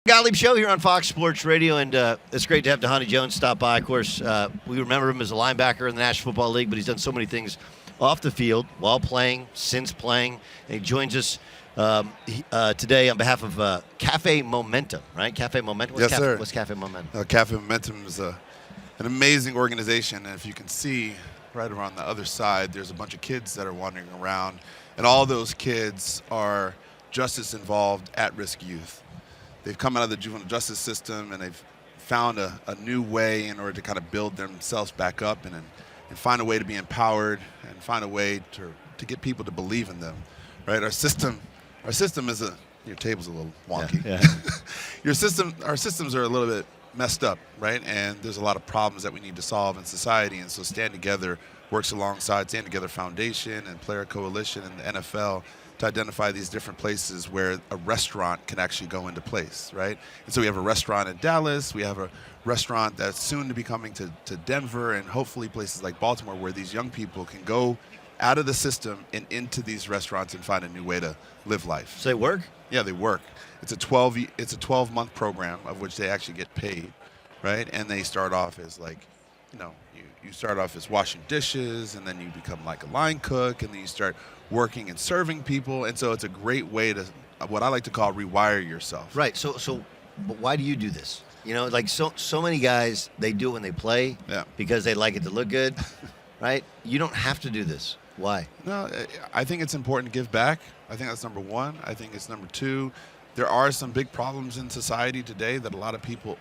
GOTTLIEB Show here on Fox Sports Radio, and it's great to have Dhani Jones stop by. Of course, we remember him as a linebacker in the National Football League, but he's done so many things off the field, while playing, since playing. And he joins us today on behalf of Cafe Momentum, right? Cafe Momentum? Yes, sir. What's Cafe Momentum? Cafe Momentum is an amazing organization, and if you can see right around the other side, there's a bunch of kids that are wandering around, and all those kids are justice involved, at-risk youth. They've come out of the juvenile justice system, and they've found a new way in order to kind of build themselves back up and find a way to be empowered and find a way to get people to believe in them, right? Our system is your table's a little wonky. Yeah. Our systems are a little bit messed up, right? And there's a lot of problems that we need to solve in society, and so Stand Together works alongside Stand Together Foundation and Player Coalition and the NFL to identify these different places where a restaurant can actually go into place, right? And so we have a restaurant in Dallas, we have a restaurant that's soon to be coming to Denver, and hopefully places like Baltimore, where these young people can go out of the system and into these restaurants and find a new way to live life. So they work? Yeah, they work. It's a 12-month program of which they actually get paid, right? And they start off as you start off as washing dishes, and then you become like a line cook, and then you start working and serving people. And so it's a great way to, what I like to call, rewire yourself. Right. So but why do you do this? You know, like so many guys, they do it when they play because they like it to look good, right? You don't have to do this. Why? No, I think it's important to give back. I think that's number one. I think it's number two. There are some big problems in society today that a lot of people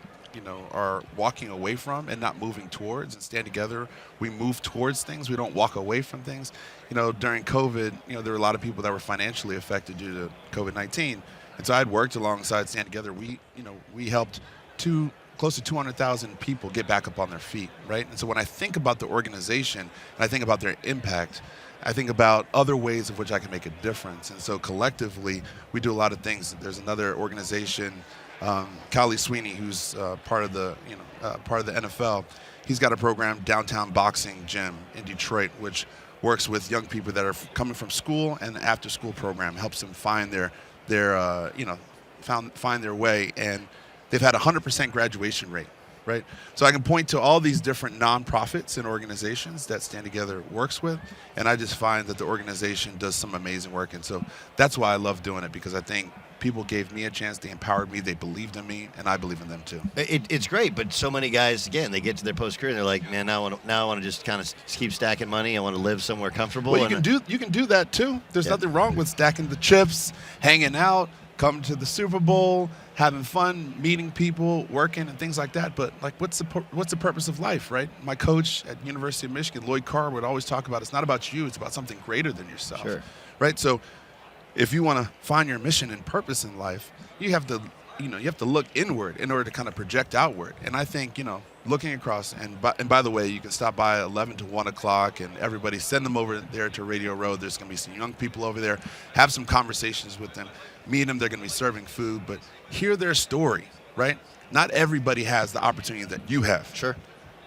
are walking away from and not moving towards. And Stand Together, we move towards things. We don't walk away from things. During COVID, there were a lot of people that were financially affected due to COVID-19. And so I'd worked alongside Stand Together. We helped close to 200,000 people get back up on their feet, right? And so when I think about the organization and I think about their impact, I think about other ways of which I can make a difference. And so collectively, we do a lot of things. There's another organization, Callie Sweeney, who's part of the NFL. He's got a program, Downtown Boxing Gym in Detroit, which works with young people that are coming from school, and the after-school program helps them find their way. And they've had a 100% graduation rate, right? So I can point to all these different nonprofits and organizations that Stand Together works with, and I just find that the organization does some amazing work. And so that's why I love doing it, because I think people gave me a chance, they empowered me, they believed in me, and I believe in them too. It's great, but so many guys, again, they get to their post-career and they're like, man, now I want to just kind of keep stacking money. I want to live somewhere comfortable. Well, you can do that too. There's nothing wrong with stacking the chips, hanging out, coming to the Super Bowl, having fun, meeting people, working, and things like that. But what's the purpose of life, right? My coach at University of Michigan, Lloyd Carr, would always talk about it's not about you, it's about something greater than yourself. Sure. Right? So if you want to find your mission and purpose in life, you have to look inward in order to kind of project outward. And I think, looking across, and by the way, you can stop by 11 to 1 o'clock, and everybody send them over there to Radio Road. There's going to be some young people over there. Have some conversations with them. Meet them. They're going to be serving food, but hear their story, right? Not everybody has the opportunity that you have. Sure.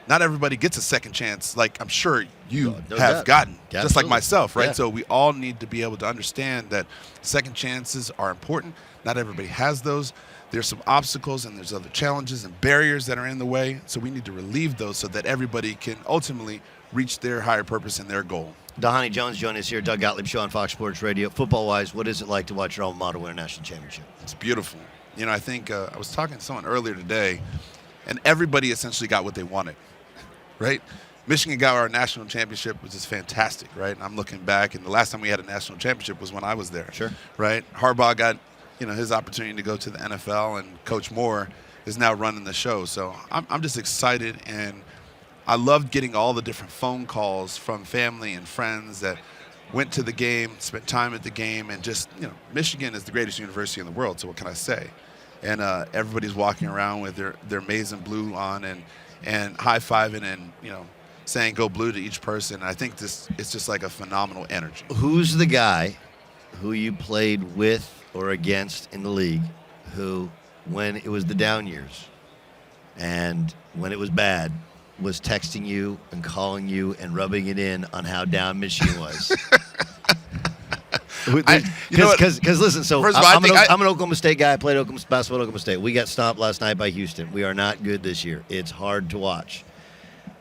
Not everybody gets a second chance like I'm sure you have gotten, just like myself, right? Yeah. So we all need to be able to understand that second chances are important. Not everybody has those. There's some obstacles and there's other challenges and barriers that are in the way. So we need to relieve those so that everybody can ultimately reach their higher purpose and their goal. Dhani Jones joining us here, Doug GOTTLIEB Show on Fox Sports Radio. Football-wise, what is it like to watch your alma mater win a national championship? It's beautiful. I think I was talking to someone earlier today, and everybody essentially got what they wanted, right? Michigan got our national championship, which is fantastic, right? And I'm looking back, and the last time we had a national championship was when I was there. Sure. Right? Harbaugh got his opportunity to go to the NFL, and Coach Moore is now running the show. So I'm just excited, and I loved getting all the different phone calls from family and friends that went to the game, spent time at the game, and just, Michigan is the greatest university in the world, so what can I say? And everybody's walking around with their maize and blue on and high-fiving and, saying go blue to each person. I think it's just like a phenomenal energy. Who's the guy who you played with or against in the league who, when it was the down years and when it was bad, was texting you and calling you and rubbing it in on how down Michigan was? Because listen, so First of all, I'm an Oklahoma State guy. I played basketball at Oklahoma State. We got stomped last night by Houston. We are not good this year. It's hard to watch.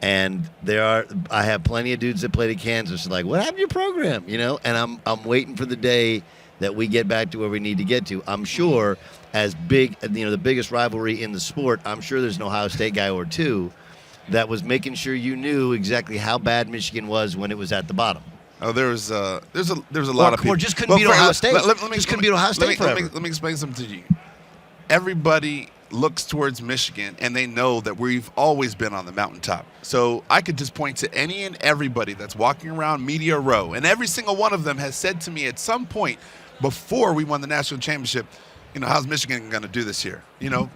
And I have plenty of dudes that played at Kansas like, what happened to your program? And I'm waiting for the day that we get back to where we need to get to. I'm sure as big, the biggest rivalry in the sport, I'm sure there's an Ohio State guy or two that was making sure you knew exactly how bad Michigan was when it was at the bottom. Oh, there's a lot of people. Or just couldn't beat Ohio State. Couldn't beat Ohio State forever. Let me explain something to you. Everybody looks towards Michigan, and they know that we've always been on the mountaintop. So I could just point to any and everybody that's walking around Media Row, and every single one of them has said to me at some point before we won the national championship, how's Michigan going to do this year?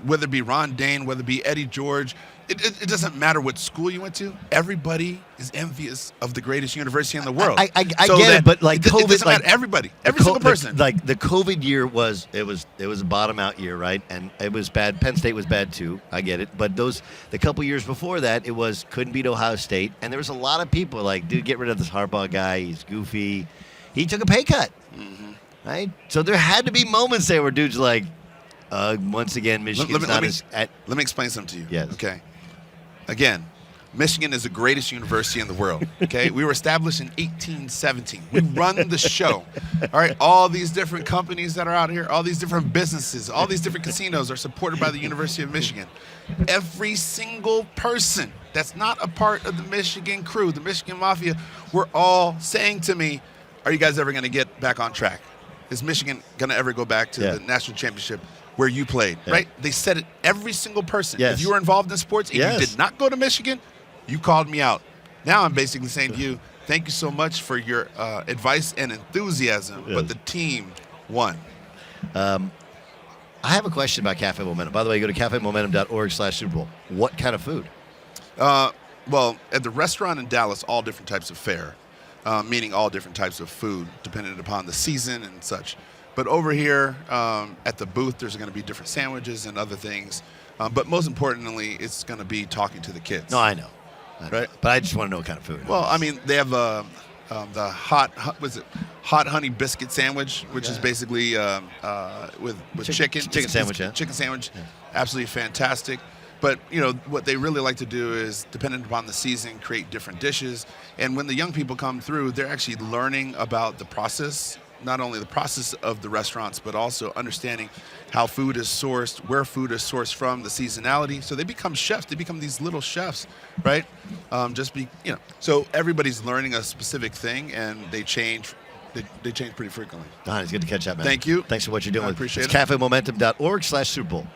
Whether it be Ron Dane, whether it be Eddie George, it doesn't matter what school you went to. Everybody is envious of the greatest university in the world. I get it, but COVID, it doesn't matter. Everybody, every single person. The COVID year was a bottom out year, right? And it was bad. Penn State was bad too. I get it, but the couple years before that, it couldn't beat Ohio State, and there was a lot of people like, dude, get rid of this Harbaugh guy. He's goofy. He took a pay cut. Mm-hmm. Right? So there had to be moments there where dudes like, once again, Michigan's let me explain something to you. Yes. Okay. Again, Michigan is the greatest university in the world. Okay. We were established in 1817. We run the show. All right. All these different companies that are out here, all these different businesses, all these different casinos are supported by the University of Michigan. Every single person that's not a part of the Michigan crew, the Michigan Mafia, were all saying to me, are you guys ever going to get back on track? Is Michigan going to ever go back to the national championship where you played, right? They said it, every single person. Yes. If you were involved in sports and you did not go to Michigan, you called me out. Now I'm basically saying to you, thank you so much for your advice and enthusiasm, but the team won. I have a question about Cafe Momentum. By the way, go to cafemomentum.org/Super Bowl. What kind of food? Well, at the restaurant in Dallas, all different types of fare. Meaning all different types of food, depending upon the season and such. But over here at the booth, there's going to be different sandwiches and other things. But most importantly, it's going to be talking to the kids. No, I know. Right? But I just want to know what kind of food. Well, I mean, they have the hot honey biscuit sandwich, which is basically with chicken. Chicken sandwich, Chicken sandwich. Yeah. Absolutely fantastic. But, what they really like to do is, depending upon the season, create different dishes. And when the young people come through, they're actually learning about the process, not only the process of the restaurants, but also understanding how food is sourced, where food is sourced from, the seasonality. So they become chefs. They become these little chefs, right? So everybody's learning a specific thing, and they change. They change pretty frequently. Don, it's good to catch up, man. Thank you. Thanks for what you're doing. I appreciate it. It's cafemomentum.org/Super Bowl.